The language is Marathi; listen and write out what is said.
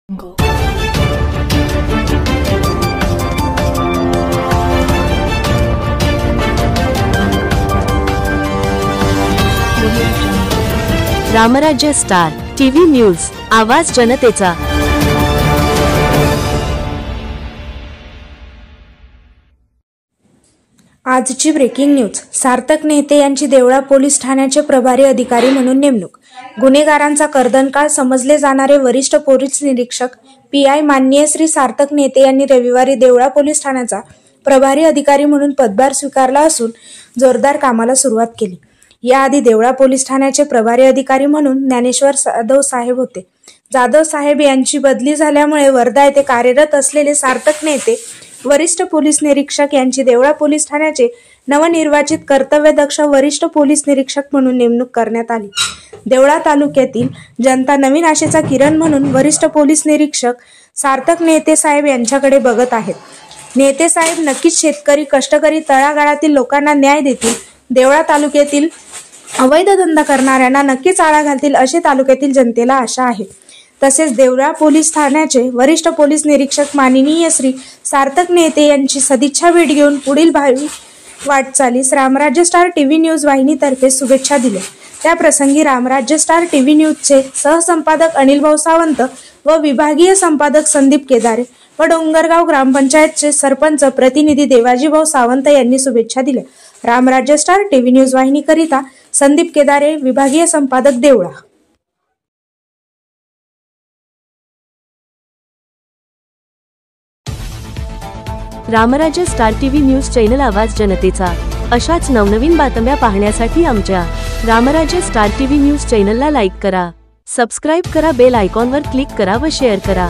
रामराज्य स्टार टीव्ही न्यूज, आवाज जनतेचा। आजची ब्रेकिंग न्यूज। सार्थक नेते यांची देवळा पोलीस ठाण्याचे प्रभारी अधिकारी म्हणून नेमणूक। गुन्हेगारांचा कर्दनकाळ समजले जाणारे वरिष्ठ पोलीस निरीक्षक पीआय माननीय श्री सार्थक नेते यांनी रविवारी देवळा पोलीस ठाण्याचा प्रभारी अधिकारी म्हणून पदभार स्वीकारला असून जोरदार कामाला सुरुवात केली। याआधी देवळा पोलीस ठाण्याचे प्रभारी अधिकारी म्हणून ज्ञानेश्वर जाधव साहेब होते। जाधव साहेब यांची बदली झाल्यामुळे वर्धा येथे कार्यरत असलेले सार्थक नेते वरिष्ठ पोलीस निरीक्षक यांची देवळा पोलीस ठाण्याचे नवनिर्वाचित कर्तव्यदक्ष वरिष्ठ पोलीस निरीक्षक म्हणून नेमणूक करण्यात आली। देवळा तालुक्यातील जनता नवीन आशेचा किरण म्हणून वरिष्ठ पोलीस निरीक्षक सार्थक नेते साहेब यांच्याकडे बघत आहेत। नेते साहेब नक्कीच शेतकरी, कष्टकरी, तळागाळातील लोकांना न्याय देतील। देवळा तालुक्यातील अवैध धंदा करणाऱ्यांना नक्कीच आळा घालतील अशी तालुक्यातील जनतेला आशा आहे। तसेच देवळा पोलीस ठाण्याचे वरिष्ठ पोलीस निरीक्षक माननीय श्री सार्थक नेते यांची सदिच्छा भेट घेऊन पुढील भावी वाटचालीस रामराज्य स्टार टीव्ही न्यूज वाहिनीतर्फे शुभेच्छा दिल्या। त्या प्रसंगी रामराज्य स्टार टीव्ही न्यूजचे सहसंपादक अनिल भाऊ सावंत व विभागीय संपादक संदीप केदारे व डोंगरगाव ग्रामपंचायतचे सरपंच प्रतिनिधी देवाजी भाऊ सावंत यांनी शुभेच्छा दिल्या। रामराज्य स्टार टीव्ही न्यूज वाहिनीकरिता संदीप केदारे, विभागीय संपादक, Deola. Ramrajya Star TV news channel, आवाज जनतेचा। अशाच नवनवीन बातम्या पाहण्यासाठी आमच्या रामराज्य स्टार टीव्ही न्यूज चॅनलला लाईक करा, सबस्क्राइब करा, बेल आयकॉनवर क्लिक करा व शेअर करा।